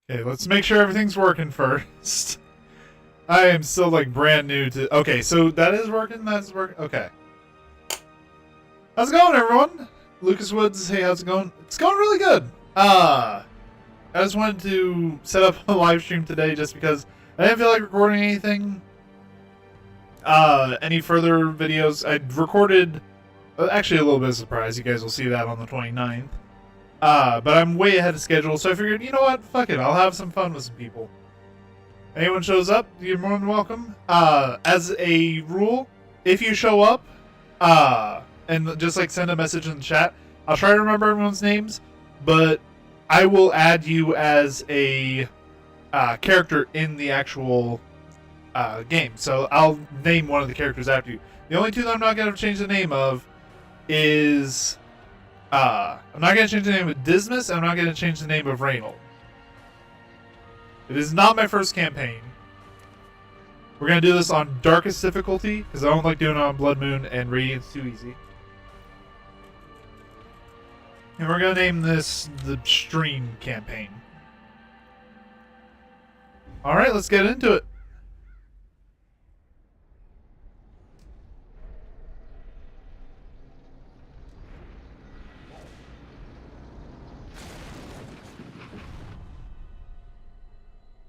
Okay, let's make sure everything's working first. I am still like brand new to. Okay, so that is working. That's working. Okay. How's it going, everyone? Lucas Woods. Hey, how's it going? It's going really good. I just wanted to set up a live stream today just because I didn't feel like recording anything. Any further videos? I recorded. Actually, a little bit of surprise. You guys will see that on the 29th. But I'm way ahead of schedule, so I figured, you know what? Fuck it. I'll have some fun with some people. Anyone shows up, you're more than welcome. As a rule, if you show up, and just like send a message in the chat, I'll try to remember everyone's names, but I will add you as a character in the actual game. So I'll name one of the characters after you. The only two that I'm not going to change the name of is... I'm not going to change the name of Dismas, and I'm not going to change the name of Reynold. It is not my first campaign. We're going to do this on Darkest difficulty, because I don't like doing it on Blood Moon, and Radiant's too easy. And we're going to name this the Stream Campaign. Alright, let's get into it.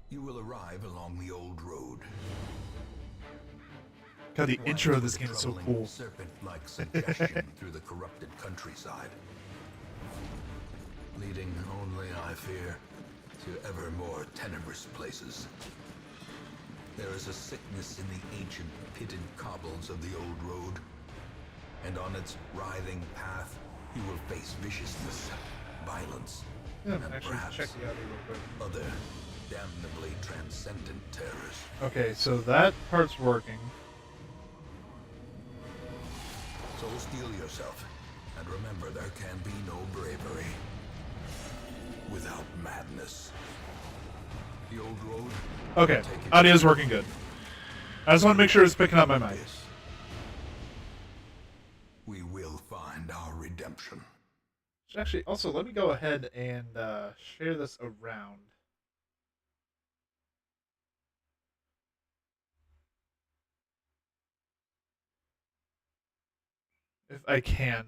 You will arrive along the old road. God, the intro of this game is so cool. Serpent-like suggestion through the corrupted countryside, leading only, I fear, to ever more tenebrous places. There is a sickness in the ancient pitted cobbles of the old road, and on its writhing path, you will face viciousness, violence, and perhaps check the audio real quick. other damnably transcendent terrors. Okay, so that part's working. So steel yourself, and remember there can be no bravery without madness. The old road. Okay, audio's working good. I just want to make sure it's picking up my mic. We will find our redemption. Actually, also, let me go ahead and share this around. If I can.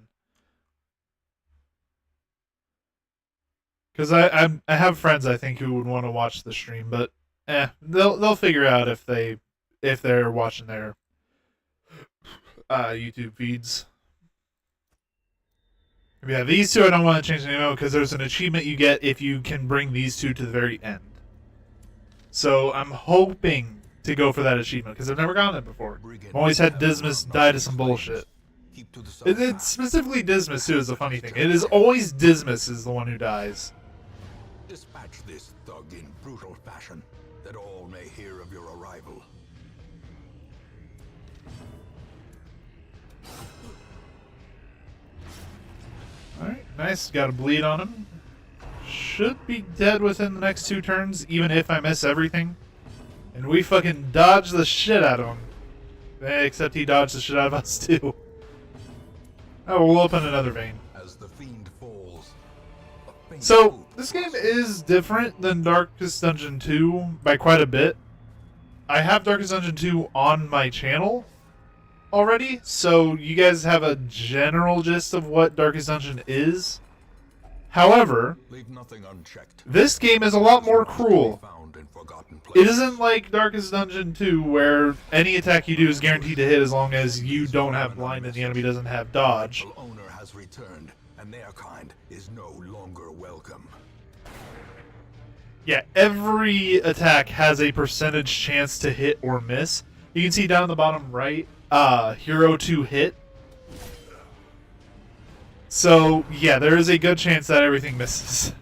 Because I have friends I think who would want to watch the stream, but they'll figure out if they're watching their YouTube feeds. Yeah, these two I don't want to change the name of because there's an achievement you get if you can bring these two to the very end. So I'm hoping to go for that achievement because I've never gotten it before. I've always had Dismas die to some bullshit. It's specifically Dismas too is the funny thing. It is always Dismas is the one who dies. Dispatch this thug in brutal fashion, that all may hear of your arrival. Alright, nice. Got a bleed on him. Should be dead within the next 2 turns, even if I miss everything. And we fucking dodge the shit out of him. Except he dodged the shit out of us too. Oh, we'll open another vein. As the fiend falls, so, this game is different than Darkest Dungeon 2 by quite a bit. I have Darkest Dungeon 2 on my channel already, so you guys have a general gist of what Darkest Dungeon is. However, leave nothing unchecked. This game is a lot more cruel. It isn't like Darkest Dungeon 2 where any attack you do is guaranteed to hit as long as you don't have blind and the enemy doesn't have dodge. The owner has returned, and their kind is no longer welcome. Yeah, every attack has a percentage chance to hit or miss. You can see down in the bottom right, hero to hit. So, yeah, there is a good chance that everything misses.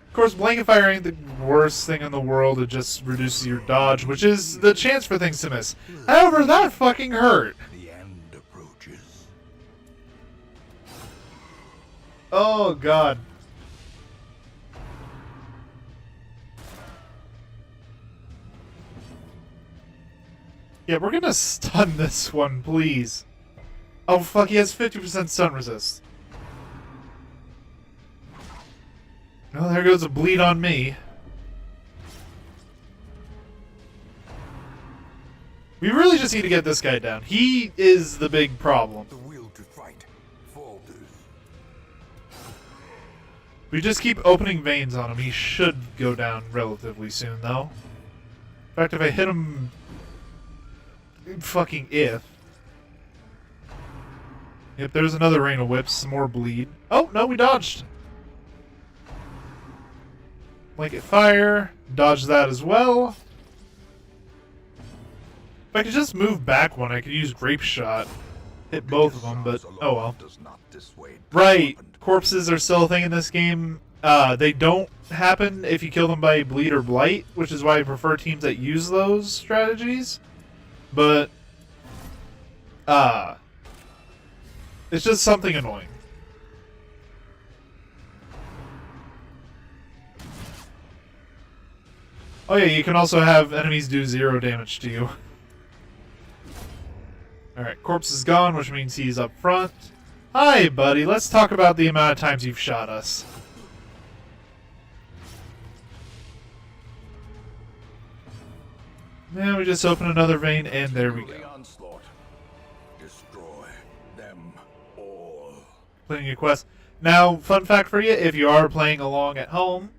Of course, Blanket Fire ain't the worst thing in the world. It just reduces your dodge, which is the chance for things to miss. However, that fucking hurt. The end approaches. Oh, God. Yeah, we're gonna stun this one, please. Oh, fuck, he has 50% stun resist. Oh, there goes a bleed on me. We really just need to get this guy down. He is the big problem. The will to fight falters. We just keep opening veins on him. He should go down relatively soon, though. In fact, if I hit him... Fucking if. Yep, there's another rain of whips. Some more bleed. Oh, no, we dodged. Blanket fire. Dodge that as well. If I could just move back one, I could use grape shot. Hit both of them, but oh well. Does not dissuade Right. Corpses are still a thing in this game. They don't happen if you kill them by bleed or blight, which is why I prefer teams that use those strategies. But, it's just something annoying. Oh yeah, you can also have enemies do 0 damage to you. Alright, corpse is gone, which means he's up front. Hi, buddy. Let's talk about the amount of times you've shot us. Now we just open another vein, and there we go. Onslaught. Destroy them all. Playing a quest. Now, fun fact for you, if you are playing along at home,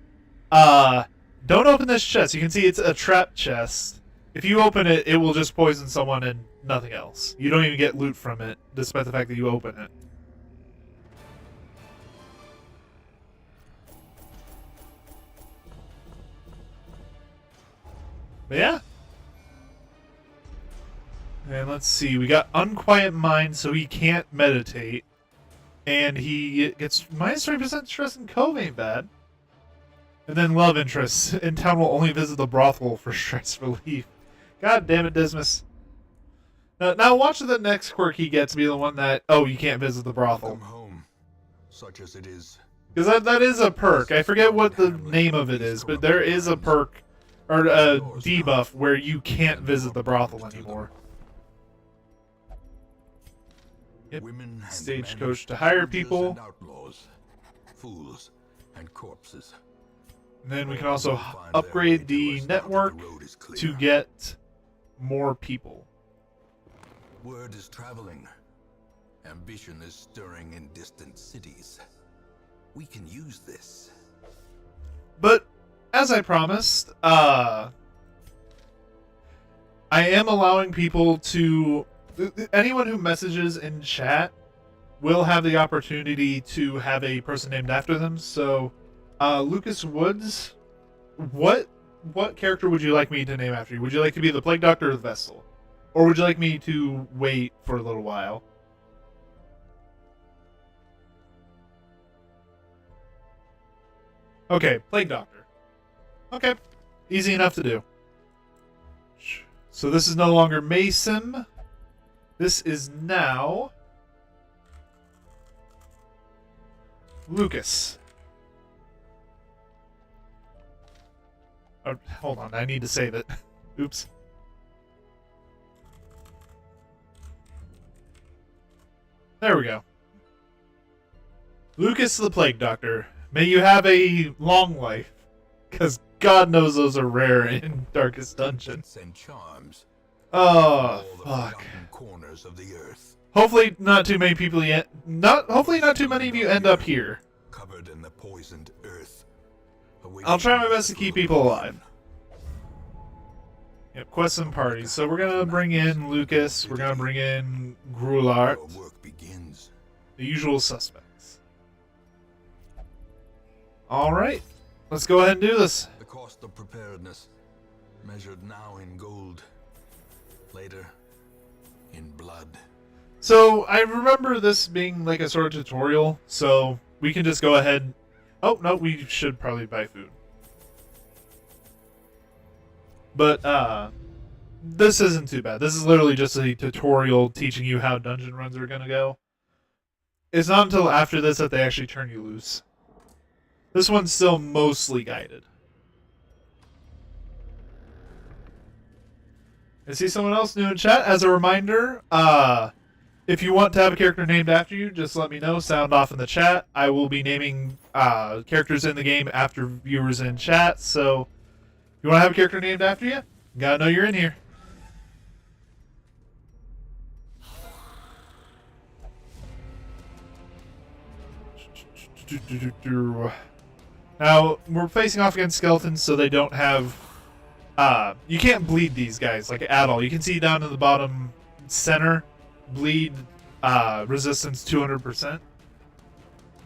don't open this chest. You can see it's a trap chest. If you open it, it will just poison someone and nothing else. You don't even get loot from it, despite the fact that you open it. But yeah. And let's see, we got Unquiet Mind, so he can't meditate. And he gets minus 30% stress in Cove, ain't bad. And then Love Interest. In town will only visit the brothel for stress relief. God damn it, Dismas. Now watch the next quirk he gets be the one that, oh, you can't visit the brothel. Come home, such as it is. Because that is a perk. I forget what the name of it is, but there is a perk, or a debuff, where you can't visit the brothel anymore. Yep. Women and Stagecoach men, to hire soldiers people. and outlaws, fools and corpses. And then we can also upgrade the network to get more people. Word is traveling. Ambition is stirring in distant cities. We can use this. But, as I promised, I am allowing people to... Anyone who messages in chat will have the opportunity to have a person named after them. So, Lucas Woods, what character would you like me to name after you? Would you like to be the Plague Doctor or the Vestal? Or would you like me to wait for a little while? Okay, Plague Doctor. Okay, easy enough to do. So this is no longer Mason. This is now Lucas. Oh, hold on, I need to save it. Oops. There we go. Lucas the Plague Doctor. May you have a long life, because God knows those are rare in Darkest Dungeon. And charms. Oh, All the fuck. forgotten corners of the earth. Hopefully not too many people hopefully not too many of you end up here. Covered in the poisoned earth. I'll try my best to keep people alive. Yep, quests and parties. So we're gonna bring in Lucas, we're gonna bring in Grulart, Your work begins. the usual suspects. Alright, let's go ahead and do this. The cost of preparedness, measured now in gold, later in blood. So I remember this being like a sort of tutorial, so we can just go ahead. Oh, no, we should probably buy food. But, this isn't too bad. This is literally just a tutorial teaching you how dungeon runs are gonna go. It's not until after this that they actually turn you loose. This one's still mostly guided. I see someone else new in chat. As a reminder, if you want to have a character named after you, just let me know. Sound off in the chat. I will be naming characters in the game after viewers in chat. So, if you want to have a character named after you, gotta know you're in here. Now, we're facing off against skeletons, so they don't have... you can't bleed these guys, like, at all. You can see down in the bottom center, bleed resistance 200%.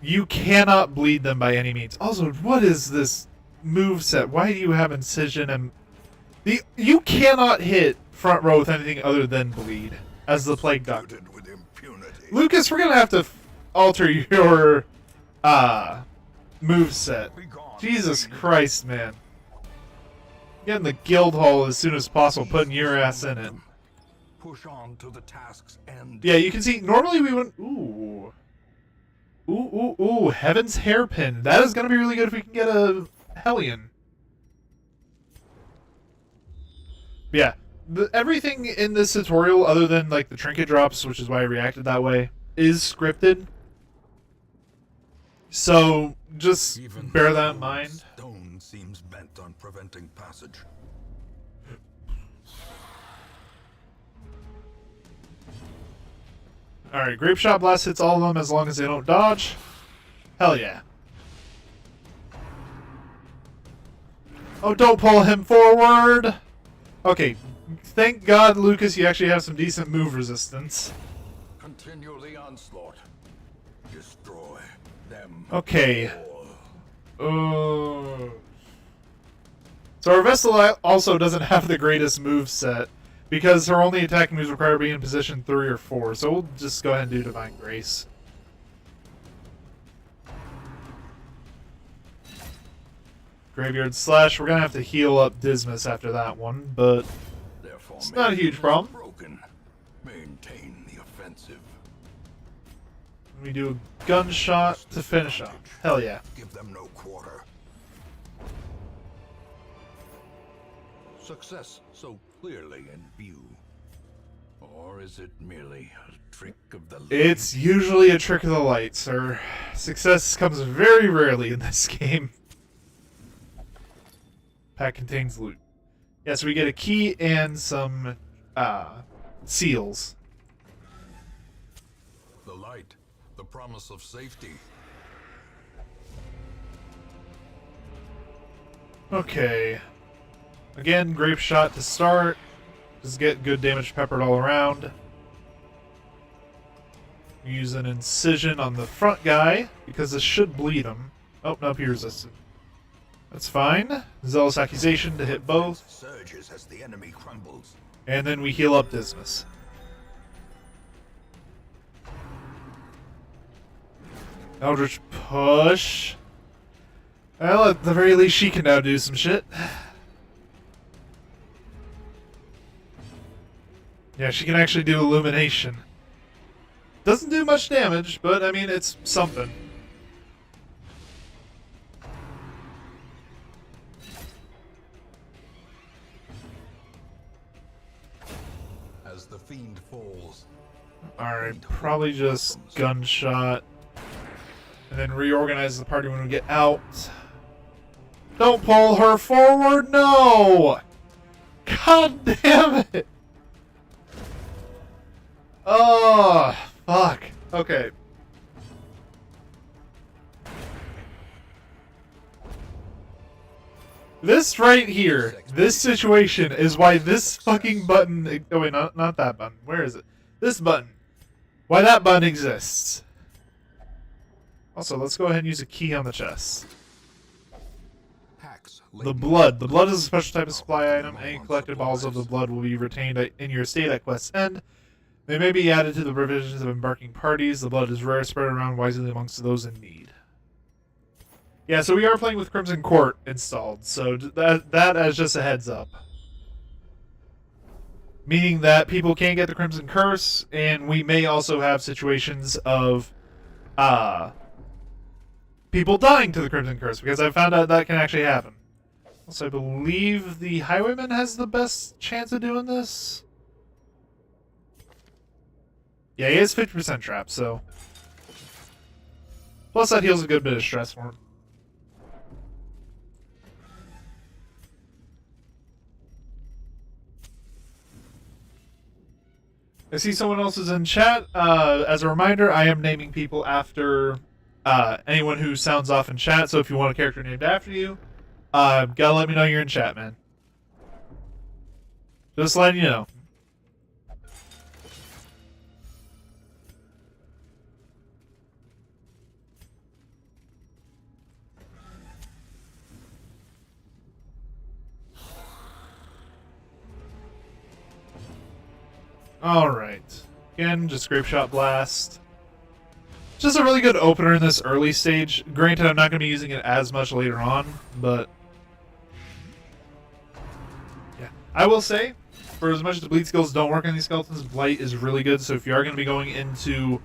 You cannot bleed them by any means. Also, what is this move set? Why do you have incision and... You cannot hit front row with anything other than bleed as the Plague Doctor. Lucas, we're gonna have to alter your move set. Jesus Christ, man. Getting the guild hall as soon as possible, putting your ass in it. Push on to the task's end. Yeah, you can see, normally we wouldn't... Ooh. Ooh, Heaven's Hairpin. That is gonna be really good if we can get a Hellion. Yeah, everything in this tutorial, other than like the trinket drops, which is why I reacted that way, is scripted. So just bear that in mind. Stone seems bent on preventing passage. All right, Grape Shot Blast hits all of them as long as they don't dodge. Hell yeah. Oh, don't pull him forward. Okay, thank God, Lucas, you actually have some decent move resistance. Continue the onslaught. Destroy them. Okay. So our Vestal also doesn't have the greatest move set because her only attacking moves require being in position 3 or 4. So we'll just go ahead and do Divine Grace. Graveyard Slash. We're gonna have to heal up Dismas after that one, but it's not a huge problem. Broken. Maintain the offensive. We do a gunshot to finish off. Hell yeah. Give them no quarter. Success so clearly in view. Or is it merely a trick of the light? It's usually a trick of the light, sir. Success comes very rarely in this game. Pack contains loot. Yeah, so we get a key and some seals. The light, the promise of safety. Okay. Again, Grape Shot to start. Just get good damage peppered all around. Use an incision on the front guy, because this should bleed him. Oh, nope, he resisted. That's fine. Zealous Accusation to hit both. Surges as the enemy crumbles. And then we heal up Dismas. Eldritch Push. Well, at the very least, she can now do some shit. Yeah, she can actually do Illumination. Doesn't do much damage, but I mean, it's something. As the fiend falls. Alright, probably just gunshot. And then reorganize the party when we get out. Don't pull her forward, no! God damn it! Oh, fuck. Okay. This right here, this situation is why this fucking button... Oh wait, not that button. Where is it? This button. Why that button exists. Also, let's go ahead and use a key on the chest. The blood. The blood is a special type of supply item. Any collected balls of the blood will be retained in your estate at quest's end. They may be added to the provisions of embarking parties. The blood is rare, spread around wisely amongst those in need. Yeah, so we are playing with Crimson Court installed, so that as just a heads up. Meaning that people can get the Crimson Curse, and we may also have situations of people dying to the Crimson Curse, because I found out that can actually happen. Also, I believe the Highwayman has the best chance of doing this. Yeah, he has 50% trap, so... Plus that heals a good bit of stress for him. I see someone else is in chat. As a reminder, I am naming people after anyone who sounds off in chat. So if you want a character named after you, gotta let me know you're in chat, man. Just letting you know. Alright. Again, just Grape Shot Blast. Just a really good opener in this early stage. Granted, I'm not going to be using it as much later on, but... yeah. I will say, for as much as the bleed skills don't work on these skeletons, Blight is really good, so if you are going to be going into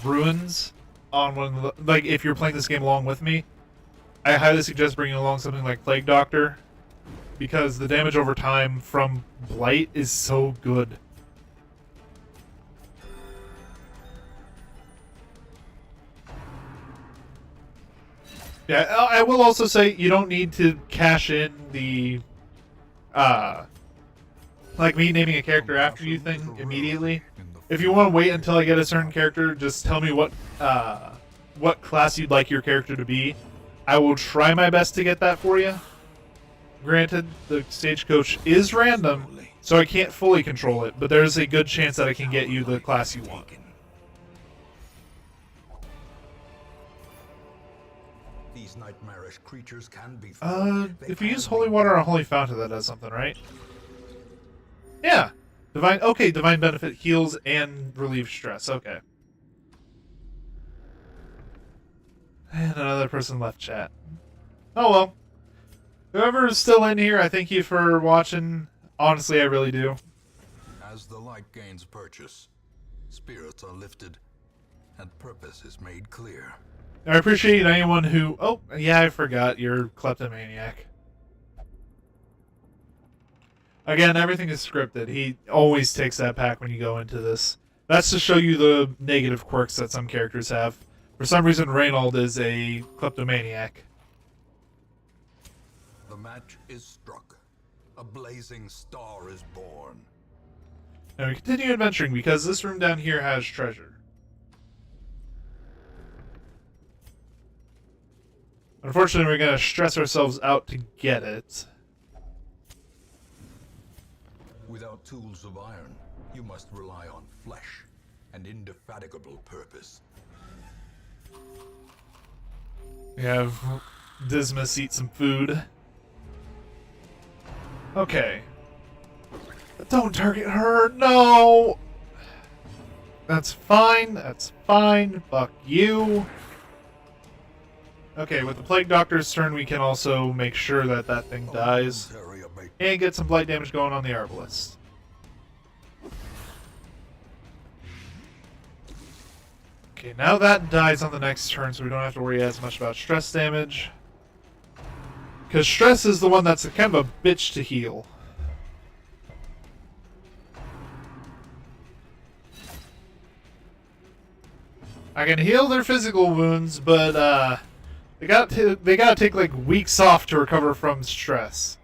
Ruins, on one of the, like, if you're playing this game along with me, I highly suggest bringing along something like Plague Doctor, because the damage over time from Blight is so good. Yeah, I will also say you don't need to cash in the, like me naming a character after you thing immediately. If you want to wait until I get a certain character, just tell me what class you'd like your character to be. I will try my best to get that for you. Granted, the stagecoach is random, so I can't fully control it, but there's a good chance that I can get you the class you want. These nightmarish creatures can be if you use holy water or holy fountain, that does something, right? Yeah. Divine benefit heals and relieves stress. Okay. And another person left chat. Oh well. Whoever is still in here, I thank you for watching. Honestly, I really do. As the light gains purchase, spirits are lifted, and purpose is made clear. I appreciate anyone who... oh, yeah, I forgot. You're kleptomaniac. Again, everything is scripted. He always takes that pack when you go into this. That's to show you the negative quirks that some characters have. For some reason, Reynold is a kleptomaniac. The match is struck. A blazing star is born. Now we continue adventuring because this room down here has treasure. Unfortunately, we're going to stress ourselves out to get it. Without tools of iron, you must rely on flesh and indefatigable purpose. We have Dismas eat some food. Okay. Don't target her, no! That's fine, that's fine, fuck you. Okay, with the Plague Doctor's turn, we can also make sure that that thing dies. And get some blight damage going on the Arbalest. Okay, now that dies on the next turn, so we don't have to worry as much about stress damage. Because stress is the one that's kind of a bitch to heal. I can heal their physical wounds, but they gotta take like weeks off to recover from stress.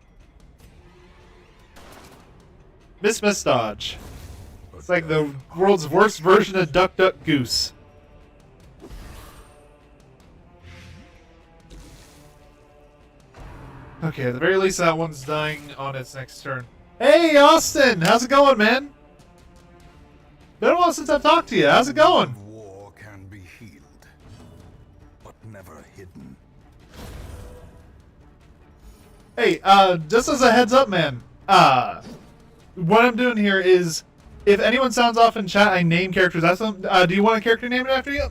Miss Dodge. It's like the world's worst version of Duck Duck Goose. Okay, at the very least that one's dying on its next turn. Hey Austin, how's it going, man? Been a while since I've talked to you. How's it going? War can be healed, but never hidden. Hey, just as a heads up, man, what I'm doing here is, if anyone sounds off in chat, I name characters after them. Do you want a character named after you?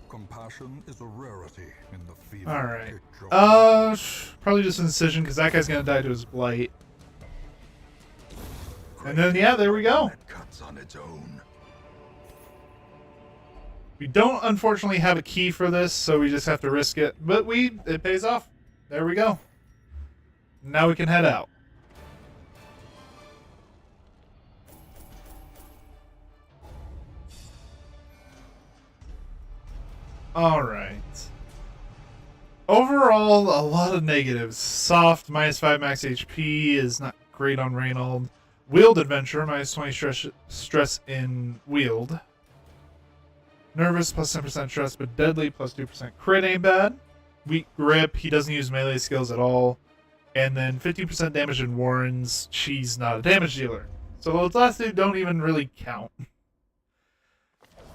Compassion is a rarity in the field. Alright. Probably just Incision, because that guy's gonna die to his blight. And then, yeah, there we go. That cuts on its own. We don't, unfortunately, have a key for this, so we just have to risk it. But it pays off. There we go. Now we can head out. Alright. overall, a lot of negatives. Soft, -5 max HP is not great on Reynold. Wheeled Adventure, -20 stress in Wheeled. Nervous, +10% stress, but deadly, +2% crit ain't bad. Weak Grip, he doesn't use melee skills at all. And then 50% damage in Warrens, she's not a damage dealer. So those last two don't even really count.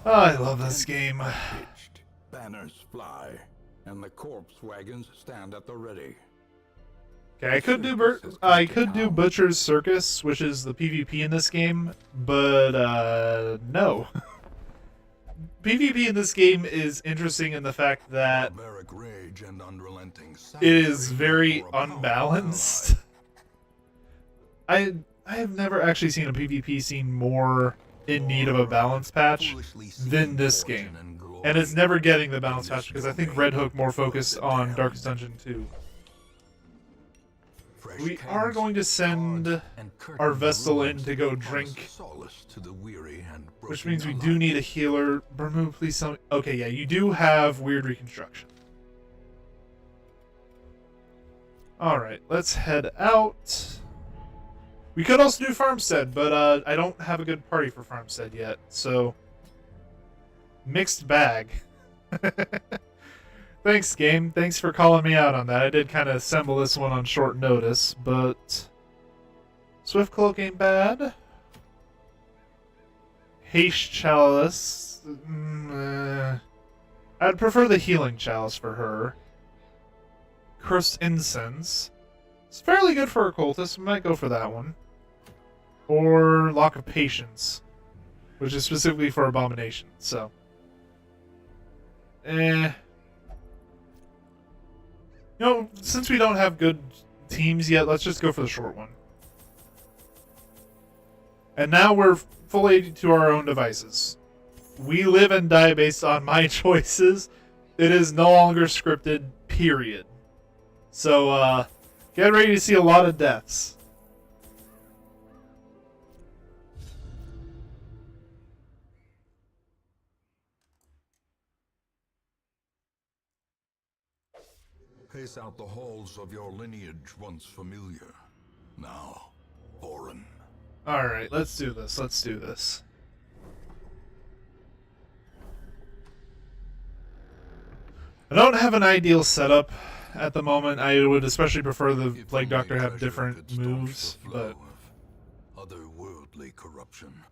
Oh, I love this game. Pitched, banners fly, and the corpse wagons stand at the ready. Okay, I could do Butcher's Circus, which is the PvP in this game, but no. PvP in this game is interesting in the fact that Barbaric rage and unrelenting it is very unbalanced. I have never actually seen a PvP scene more in need of a balance patch than this game. And it's never getting the balance patch because I think Red Hook more focused on Darkest Dungeon 2. We are going to send our vessel in to go drink, which means we do need a healer. Bermu, please tell me. Okay, yeah, you do have weird reconstruction. Alright, let's head out. We could also do Farmstead, but I don't have a good party for Farmstead yet, so mixed bag. Thanks, game. Thanks for calling me out on that. I did kind of assemble this one on short notice, but Swift Cloak ain't bad. Haste Chalice. I'd prefer the Healing Chalice for her. Cursed Incense. It's fairly good for Occultist. We might go for that one. Or Lock of Patience, which is specifically for Abomination. So, You know, since we don't have good teams yet, let's just go for the short one. And now we're fully to our own devices. We live and die based on my choices. It is no longer scripted, period. So, get ready to see a lot of deaths. Pace out the halls of your lineage once familiar, now foreign. Alright, let's do this. Let's do this. I don't have an ideal setup at the moment. I would especially prefer the Plague Doctor have different moves, but otherworldly corruption.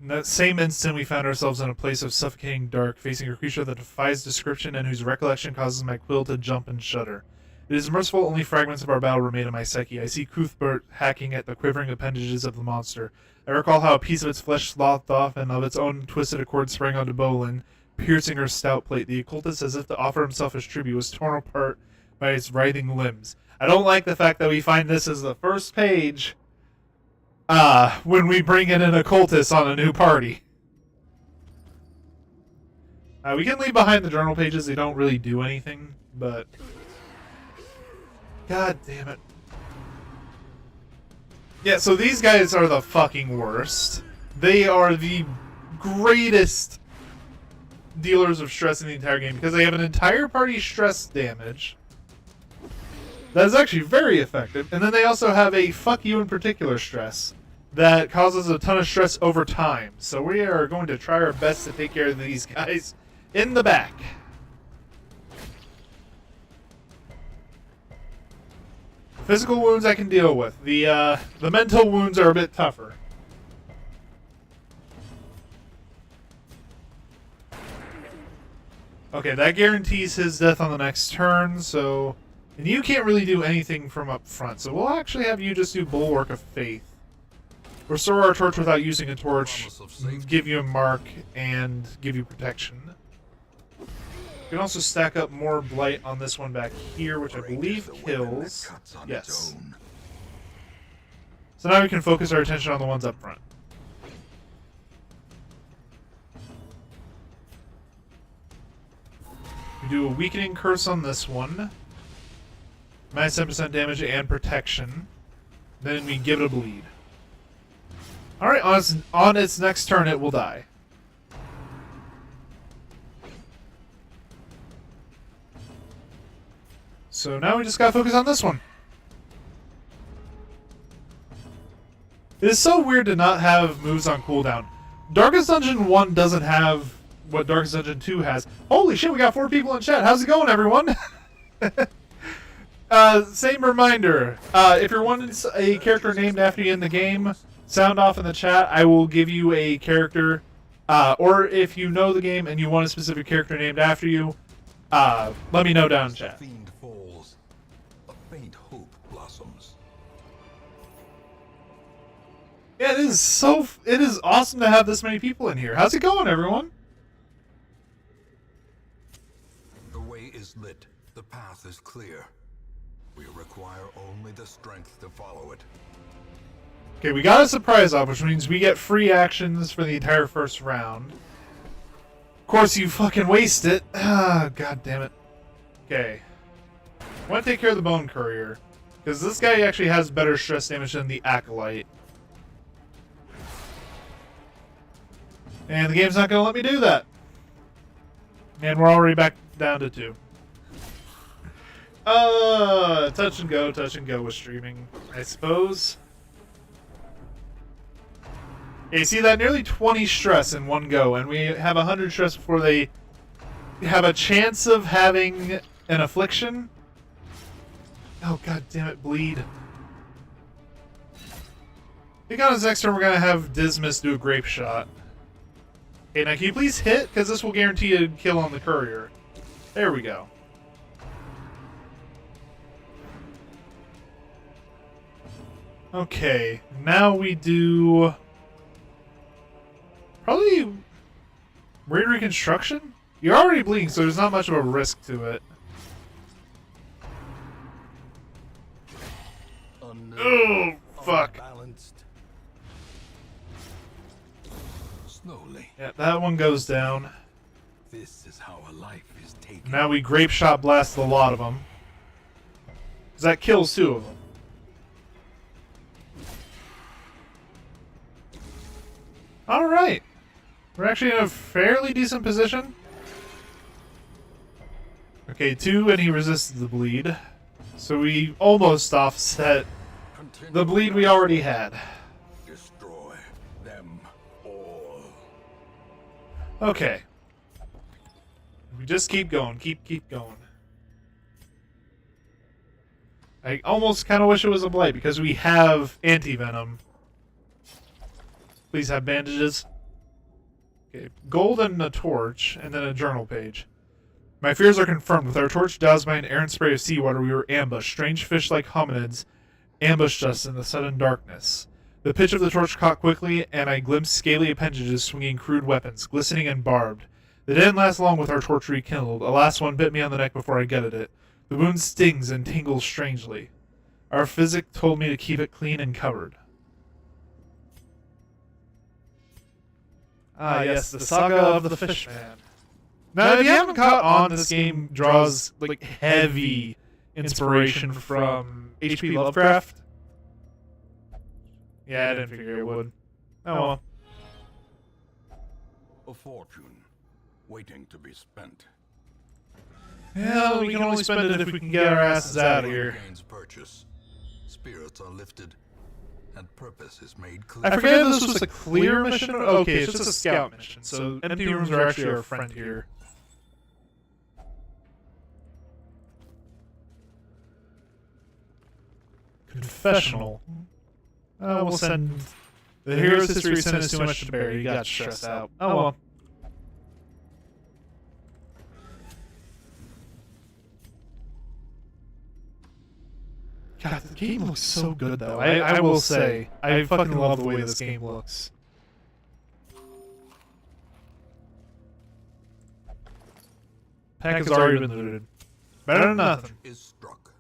in that same instant, we found ourselves in a place of suffocating dark, facing a creature that defies description and whose recollection causes my quill to jump and shudder. It is merciful only fragments of our battle remain in my psyche. I see Cuthbert hacking at the quivering appendages of the monster. I recall how a piece of its flesh slothed off and of its own twisted accord sprang onto Bolin, piercing her stout plate. The occultist, as if to offer himself as tribute, was torn apart by its writhing limbs. I don't like the fact that we find this as the first page when we bring in an occultist on a new party. We can leave behind the journal pages. They don't really do anything, but god damn it. Yeah, so these guys are the fucking worst. They are the greatest dealers of stress in the entire game because they have an entire party stress damage. That is actually very effective. And then they also have a fuck you in particular stress that causes a ton of stress over time. So we are going to try our best to take care of these guys in the back. Physical wounds I can deal with. The mental wounds are a bit tougher. Okay, that guarantees his death on the next turn, so... And you can't really do anything from up front, so we'll actually have you just do Bulwark of Faith. Restore our torch without using a torch, give you a mark, and give you protection. You can also stack up more Blight on this one back here, which I believe kills. Yes. So now we can focus our attention on the ones up front. We do a Weakening Curse on this one. Minus 10% damage and protection. Then we give it a bleed. Alright, on its next turn it will die. So now we just gotta focus on this one. It is so weird to not have moves on cooldown. Darkest Dungeon 1 doesn't have what Darkest Dungeon 2 has. Holy shit, we got 4 people in chat. How's it going, everyone? Same reminder. If you're wanting a character named after you in the game, sound off in the chat. I will give you a character. Or if you know the game and you want a specific character named after you, let me know down in As the chat. fiend falls, a faint hope blossoms. Yeah, it is awesome to have this many people in here. How's it going, everyone? The way is lit. The path is clear. We require only the strength to follow it. Okay, we got a surprise off, which means we get free actions for the entire first round. Of course, you fucking waste it. Ah, god damn it. Okay. I want to take care of the Bone Courier, because this guy actually has better stress damage than the Acolyte. And the game's not going to let me do that. And we're already back down to 2. Touch and go with streaming, I suppose. Okay, see that? Nearly 20 stress in one go, and we have 100 stress before they have a chance of having an affliction. Oh, god damn it, bleed. I think on his next turn we're going to have Dismas do a grape shot. Okay, now can you please hit? Because this will guarantee a kill on the courier. There we go. Okay, now we do... probably... Raid Reconstruction? You're already bleeding, so there's not much of a risk to it. Oh, fuck. Slowly. Yeah, that one goes down. This is how a life is taken. Now we grape shot blast a lot of them. Because that kills 2 of them. Alright. We're actually in a fairly decent position. Okay, 2, and he resisted the bleed. So we almost offset the bleed we already had. Destroy them all. Okay. We just keep going. Keep going. I almost kind of wish it was a blight because we have anti-venom. Please have bandages. Okay, gold and a torch, and then a journal page. My fears are confirmed. With our torch doused by an errant spray of seawater, we were ambushed. Strange fish-like hominids ambushed us in the sudden darkness. The pitch of the torch caught quickly, and I glimpsed scaly appendages swinging crude weapons, glistening and barbed. They didn't last long with our torch rekindled. A last one bit me on the neck before I gutted it. The wound stings and tingles strangely. Our physic told me to keep it clean and covered. Ah, yes, the saga of the Fishman. Now, if you haven't caught on, this game draws like heavy inspiration from H.P. Lovecraft. Yeah, I didn't figure it would. Oh well. A fortune waiting to be spent. Yeah, we can only spend it if we can get our asses out of here. Gains purchase. Spirits are lifted, and purpose is made clear. I forget if this was a clear mission. Okay, it's just a scout mission, so empty rooms are actually our friend here. Confessional. We'll send... The hero's history sent us too much to bear. He got stressed out. Oh well. God, the game looks so good, though. I will say, I fucking love the way this game looks. Pack has already been looted. Better than nothing. Is struck.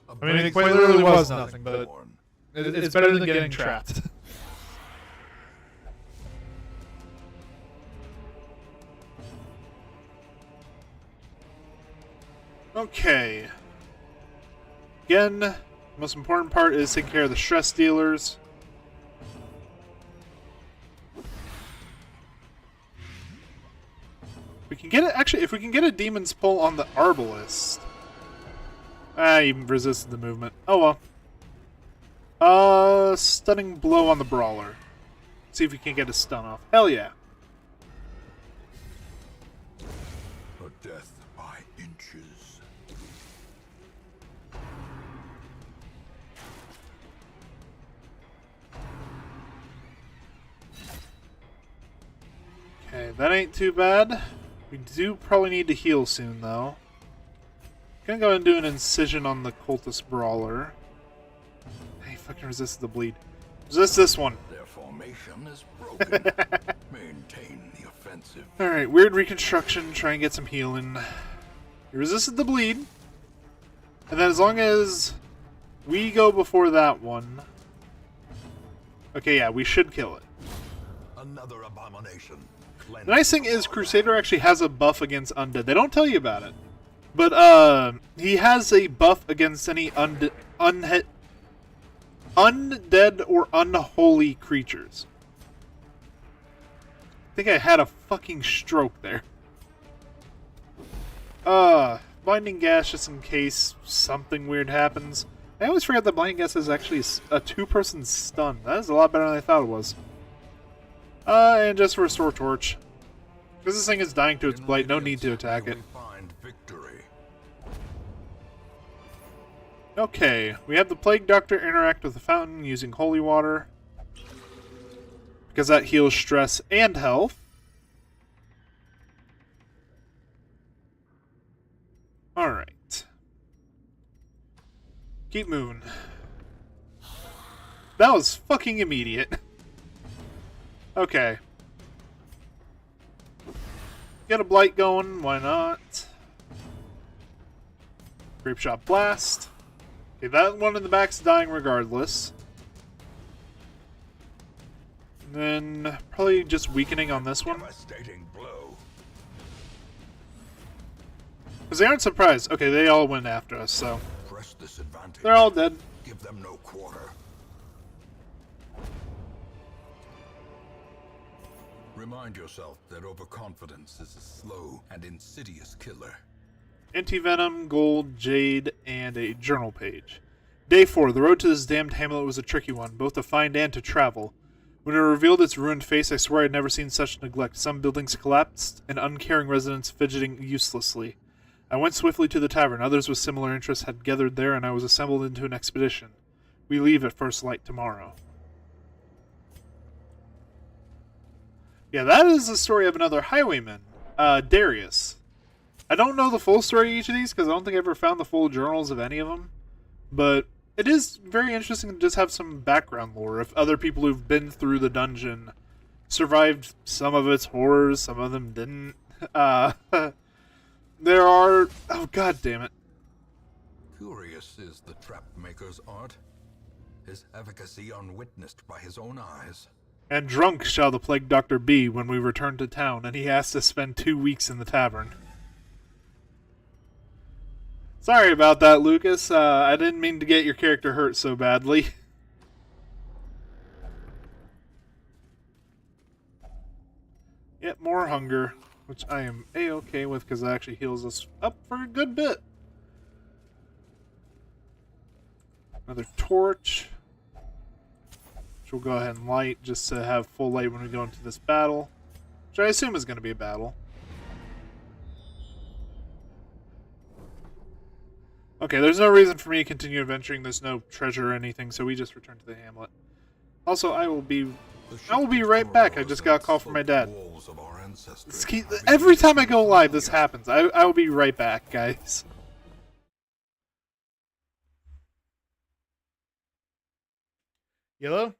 I mean, it quite literally was nothing, but it's better than getting trapped. Okay. Again, the most important part is taking care of the stress dealers. We can get it. Actually, if we can get a Demon's Pull on the Arbalist, Ah, he resisted the movement. Oh well. Stunning blow on the brawler. See if we can get a stun off. Hell yeah. A death by inches. Okay, that ain't too bad. We do probably need to heal soon, though. Gonna go ahead and do an incision on the cultist brawler. Hey, fucking resisted the bleed. Resist this one. Their formation is broken. Maintain the offensive. Alright, weird reconstruction. Try and get some healing. He resisted the bleed. And then as long as we go before that one... Okay, yeah, we should kill it. Another abomination. The nice thing is Crusader actually has a buff against undead. They don't tell you about it. But, he has a buff against any undead or unholy creatures. I think I had a fucking stroke there. Blinding gas just in case something weird happens. I always forget that blinding gas is actually a two-person stun. That is a lot better than I thought it was. And just restore torch. Because this thing is dying to its blight, no need to attack it. Find victory. Okay, we have the Plague Doctor interact with the fountain using holy water. Because that heals stress and health. Alright. Keep moving. That was fucking immediate. Okay. Get a blight going, why not? Grape Shot Blast. Okay, that one in the back's dying regardless. And then probably just weakening on this one. Devastating blow. Because they aren't surprised. Okay, they all went after us, so Press this advantage. they're all dead. Give them no quarter. Remind yourself that overconfidence is a slow and insidious killer. Anti-venom, gold, jade, and a journal page. Day 4. The road to this damned hamlet was a tricky one, both to find and to travel. When it revealed its ruined face, I swear I'd never seen such neglect. Some buildings collapsed, and uncaring residents fidgeting uselessly. I went swiftly to the tavern. Others with similar interests had gathered there, and I was assembled into an expedition. We leave at first light tomorrow. Yeah, that is the story of another highwayman, Darius. I don't know the full story of each of these because I don't think I ever found the full journals of any of them. But it is very interesting to just have some background lore. If other people who've been through the dungeon survived some of its horrors, some of them didn't. There are... Oh, god damn it. Curious is the trap maker's art. His efficacy unwitnessed by his own eyes. And drunk shall the Plague Doctor be when we return to town, and he has to spend 2 weeks in the tavern. Sorry about that, Lucas. I didn't mean to get your character hurt so badly. Yet more hunger, which I am A-okay with because it actually heals us up for a good bit. Another torch. Which we'll go ahead and light just to have full light when we go into this battle. Which I assume is going to be a battle. Okay, there's no reason for me to continue adventuring. There's no treasure or anything, so we just return to the hamlet. Also, I will be right back. I just got a call from my dad. Every time I go live, this happens. I will be right back, guys. Yellow?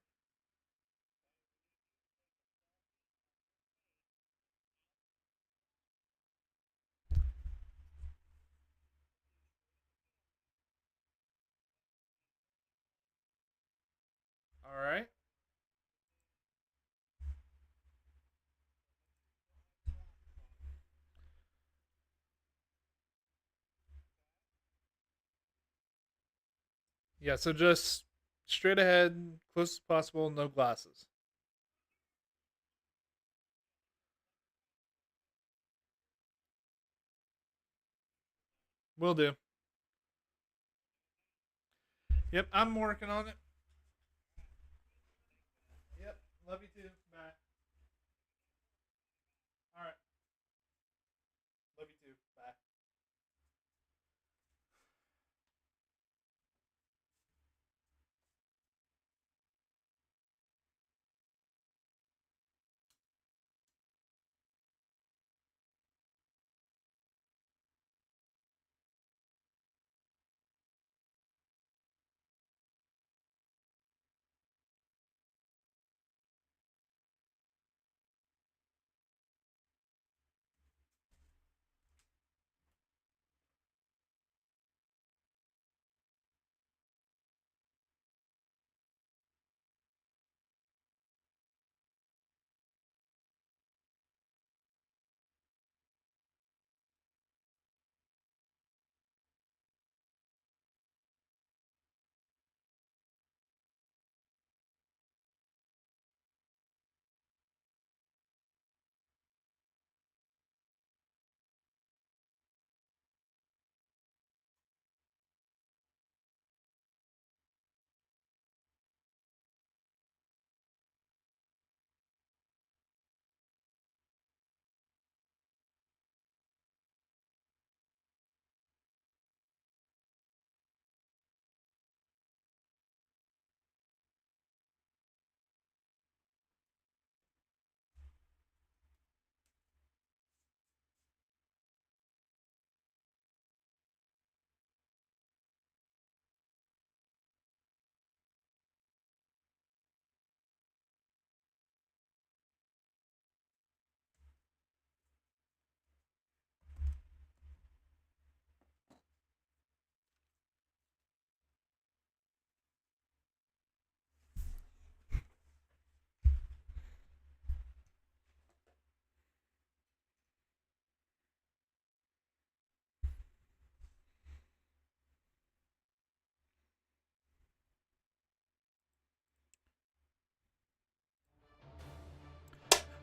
Alright. Yeah, so just straight ahead, close as possible, no glasses. Will do. Yep, I'm working on it. Yep, love you too. Bye. All right, love you too. Bye.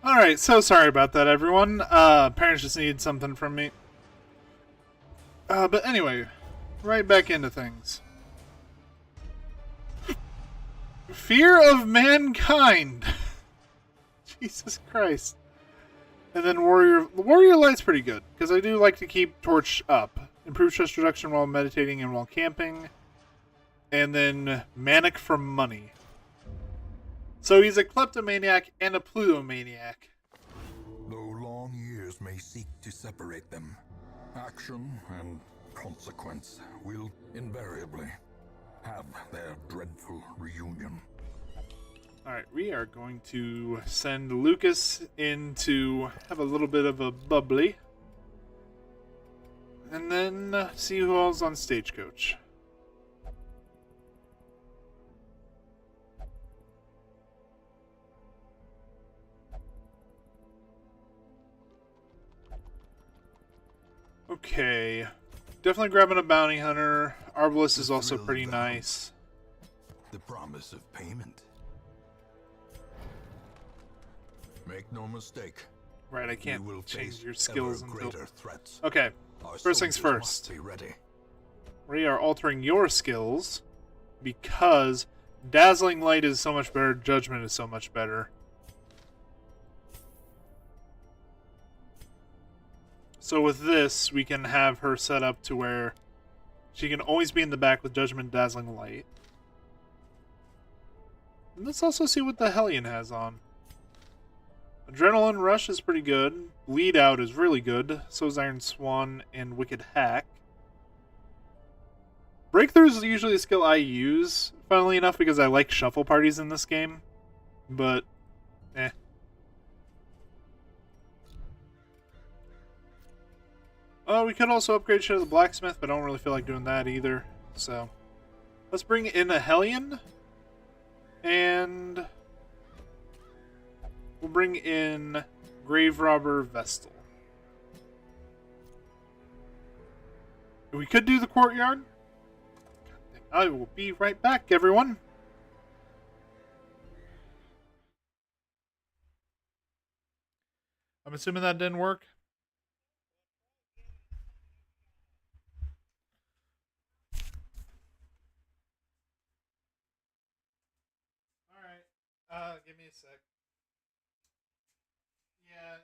All right, so sorry about that, everyone. Parents just needed something from me. But anyway, right back into things. Fear of Mankind. Jesus Christ. And then Warrior Light's pretty good, because I do like to keep Torch up. Improve stress reduction while meditating and while camping. And then Manic for Money. So he's a kleptomaniac and a plutomaniac. Though long years may seek to separate them, action and consequence will invariably have their dreadful reunion. Alright, we are going to send Lucas in to have a little bit of a bubbly. And then see who else on Stagecoach. Okay. Definitely grabbing a bounty hunter. Arbalest is also pretty nice. The promise of payment. Make no mistake. Right, I can't we will change face your skills ever until... greater threats. Okay, Our first things soldiers first. must be ready. We are altering your skills because Dazzling Light is so much better, Judgment is so much better. So with this, we can have her set up to where she can always be in the back with Judgment, Dazzling Light. And let's also see what the Hellion has on. Adrenaline Rush is pretty good. Bleed Out is really good. So is Iron Swan and Wicked Hack. Breakthrough is usually a skill I use, funnily enough, because I like shuffle parties in this game. But, eh. Oh, we could also upgrade shit to the Blacksmith, but I don't really feel like doing that either. So, let's bring in a Hellion. And we'll bring in Grave Robber Vestal. We could do the Courtyard. I will be right back, everyone. I'm assuming that didn't work. Give me a sec. Yeah.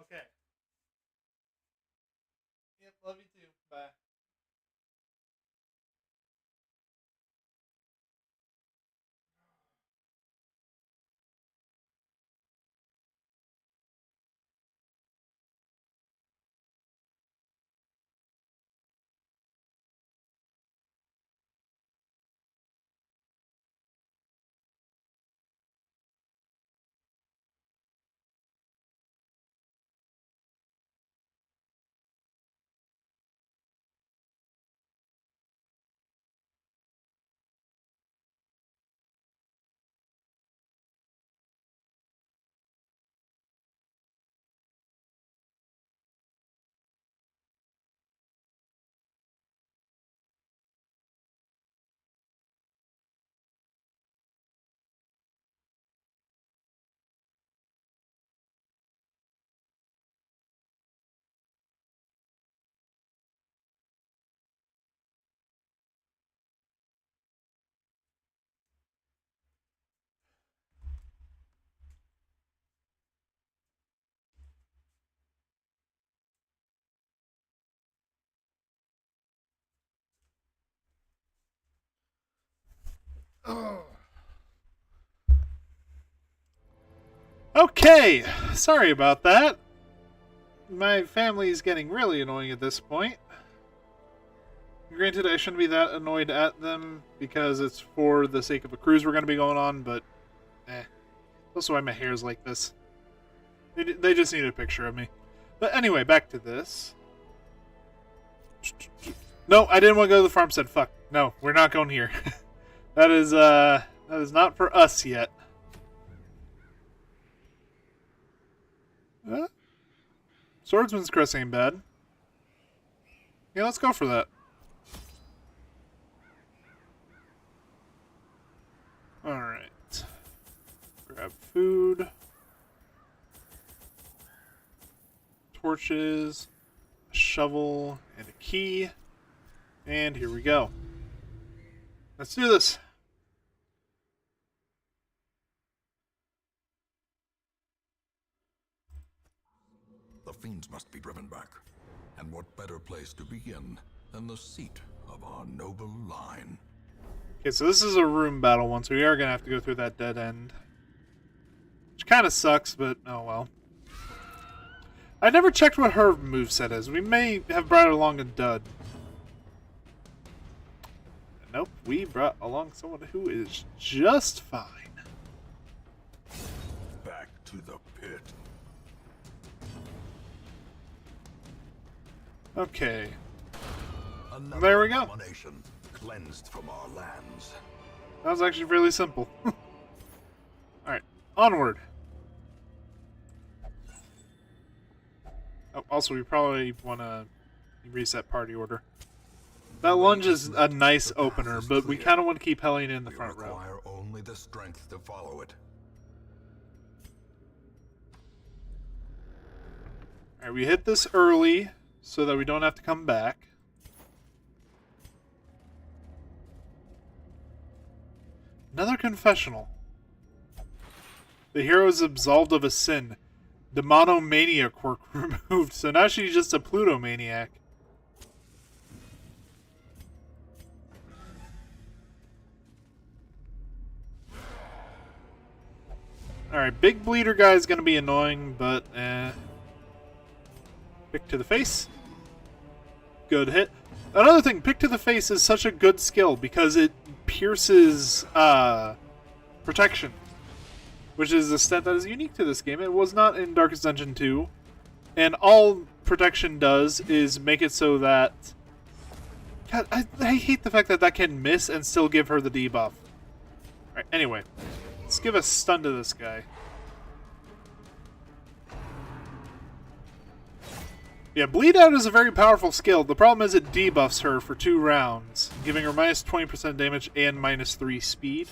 Okay. Yep, love you too. Bye. Oh. Okay, sorry about that. My family is getting really annoying at this point. Granted, I shouldn't be that annoyed at them because it's for the sake of a cruise we're going to be going on, but that's why my hair's like this. They just need a picture of me. But anyway, back to this. No, I didn't want to go to the farmstead. Fuck. No, we're not going here. That is not for us yet. Swordsman's Crest ain't bad. Yeah, let's go for that. Alright. Grab food. Torches. A shovel. And a key. And here we go. Let's do this. The fiends must be driven back. And what better place to begin than the seat of our noble line? Okay, so this is a room battle one, so we are going to have to go through that dead end. Which kind of sucks, but oh well. I never checked what her moveset is. We may have brought along a dud. Nope, we brought along someone who is just fine. Back to the pit. Okay. Another There we go. abomination cleansed from our lands. That was actually fairly simple. Alright, onward. Oh, also, we probably want to reset party order. That lunge is a nice opener, but we kind of want to keep Helene in the We front row. require only the strength to follow it. Alright, we hit this early so that we don't have to come back. Another confessional. The hero is absolved of a sin. The monomania quirk removed, so now she's just a Plutomaniac. Alright, big bleeder guy is going to be annoying, but pick to the face. Good hit. Another thing, pick to the face is such a good skill because it pierces protection, which is a stat that is unique to this game. It was not in Darkest Dungeon 2, and all protection does is make it so that... God, I hate the fact that that can miss and still give her the debuff. Alright, anyway. Let's give a stun to this guy. Yeah, Bleed Out is a very powerful skill. The problem is it debuffs her for 2 rounds, giving her minus 20% damage and minus 3 speed.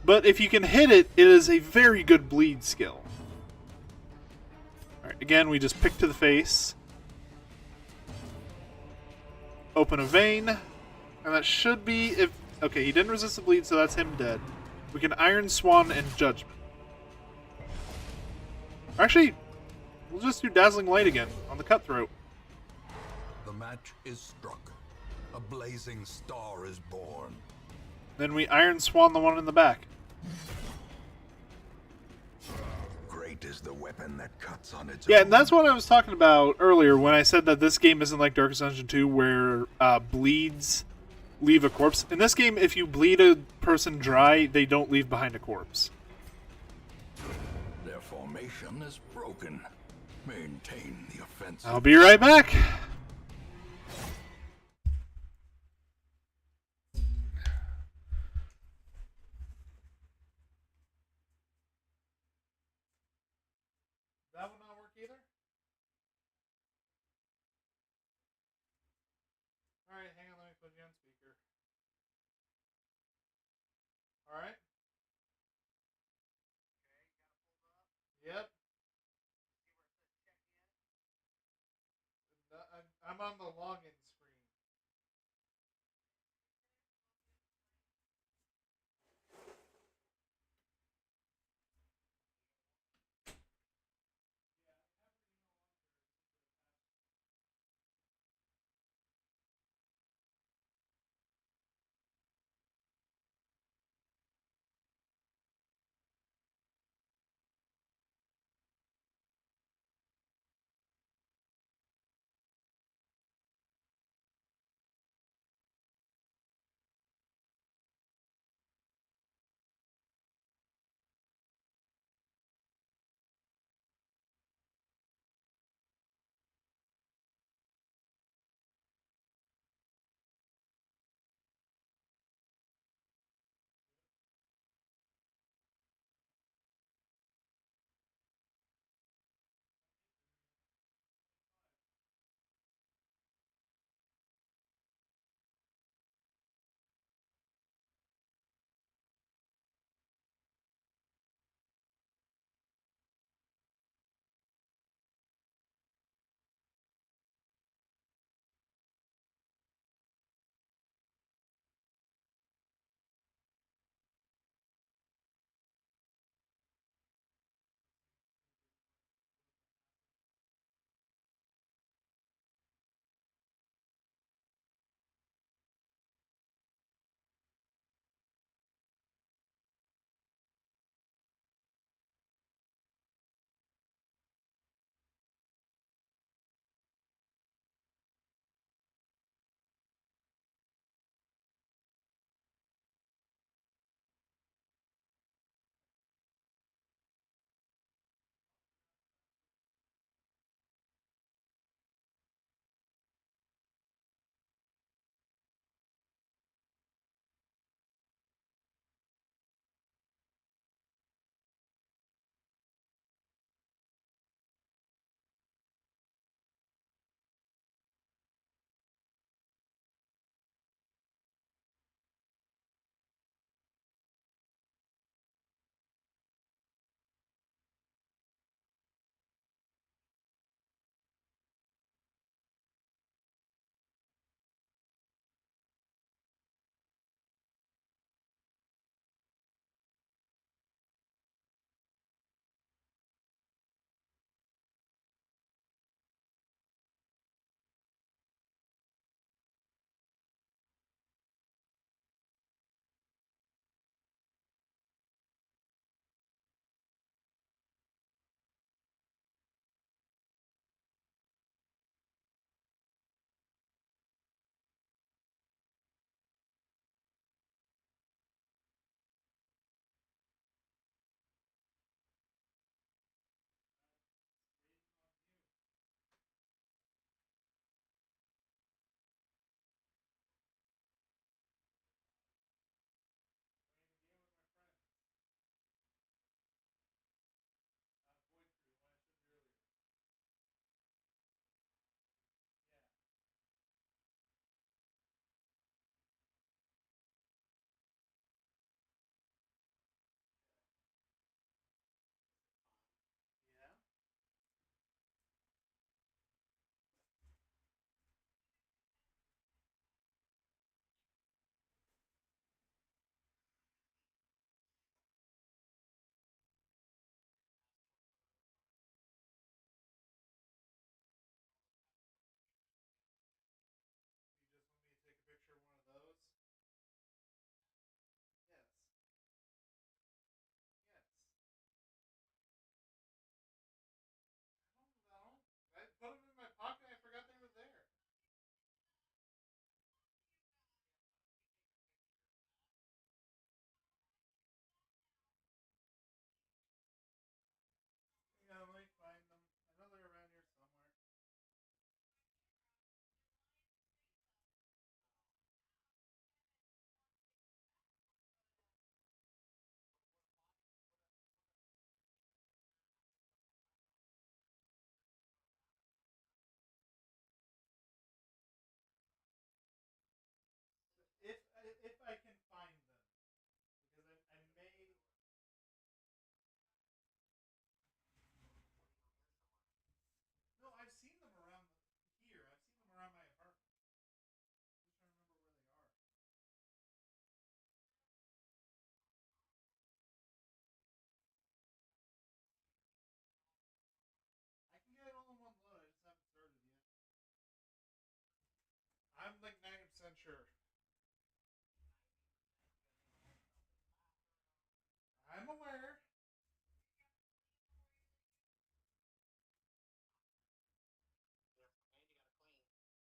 But if you can hit it, it is a very good bleed skill. Alright, again, we just pick to the face. open a vein, and that should be if. Okay, he didn't resist the bleed, so that's him dead. We can Iron Swan and Judgment. Actually, we'll just do Dazzling Light again on the Cutthroat. The match is struck. A blazing star is born. Then we Iron Swan the one in the back. Great is the weapon that cuts on its Yeah, own. and that's what I was talking about earlier when I said that this game isn't like Darkest Dungeon 2 where bleeds leave a corpse. In this game, if you bleed a person dry, they don't leave behind a corpse. Their formation is broken. Maintain the offensive. I'll be right back. That one not work either? Alright, hang on, let me put you on speaker. Alright. Yep. I'm on the login screen.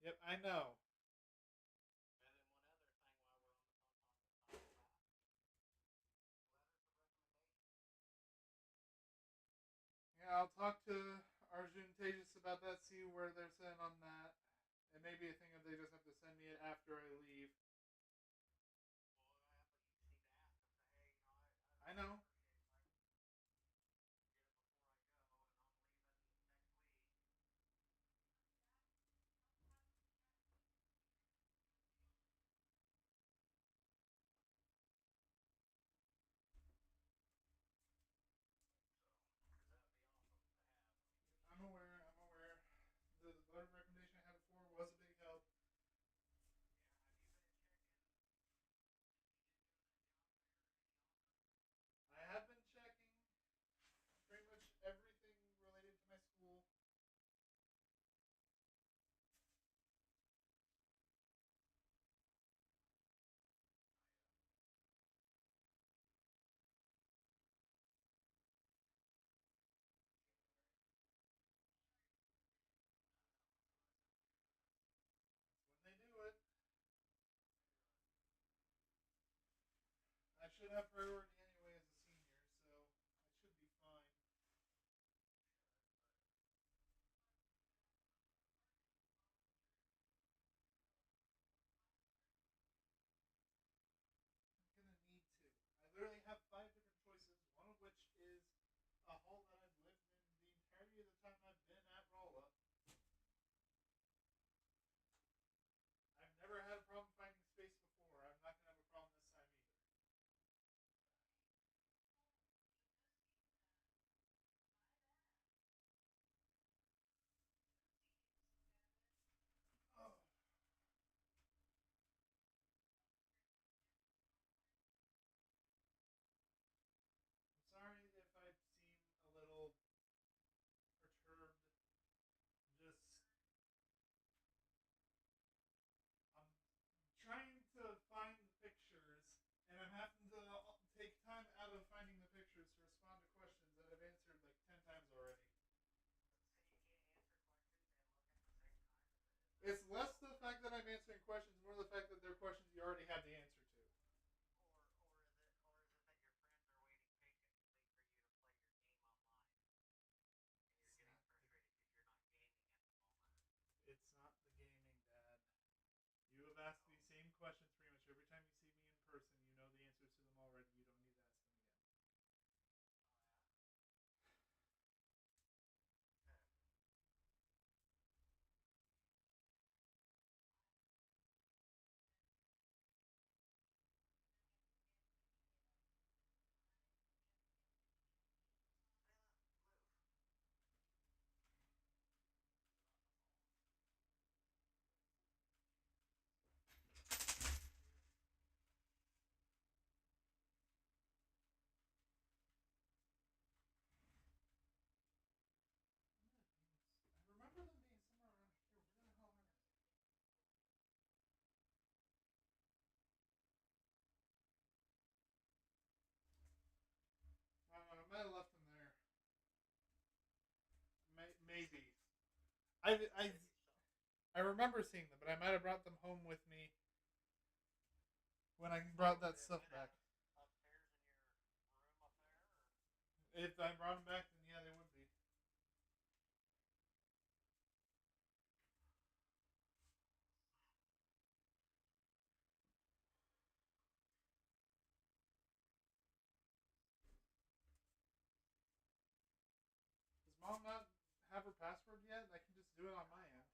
Yep, I know. And then one other thing while we're on the phone talking about letters of recommendation. Yeah, I'll talk to Arjun Tejas about that, see where they're sitting on that. It may be a thing if they just have to send me it after I leave. Well, yeah, but you just need to ask them, say, hey, I know. appreciate if I can get it before I go, and I'm leaving next week. So, because that would be awesome to have. I mean, I'm aware. I'm aware. The letter of recommendation I had before was a big help. yeah, have you been checking since you did go to that job fair? Any offers? I have been checking pretty much everything related to my school. January. I know. That's when they do it. I should have priority anyway as a senior, so I should be fine. I'm gonna need to. I literally have 5 different choices, one of which is a hall that I've lived in the entirety of the time I've been at Rolla. I've never had a problem finding space before. I'm not gonna have a problem this time either. Oh. I'm sorry if I seem a little perturbed. Just I'm trying to find the pictures, and I'm having to take time out of finding the pictures to respond to questions that I've answered like 10 times already. So you can't answer questions and look at the same time? It's less the fact that I'm answering questions, more the fact that they're questions you already have the answer to. Or is it that your friends are waiting patiently for you to play your game online, and you're getting frustrated because you're not gaming at the moment? It's not the gaming, Dad. You have asked these same questions pretty much every time you see me in person. You know the answers to them already. You don't need to ask them again. Oh yeah. Move. I remember them being somewhere around here. Where the hell are they? I don't know. I might have left them there. Maybe. I remember seeing them, but I might have brought them home with me when I brought that stuff back. Upstairs in your room up there? Or? If I brought them back, then yeah, they would be. Does Mom not have her password yet? I can just do it on my end.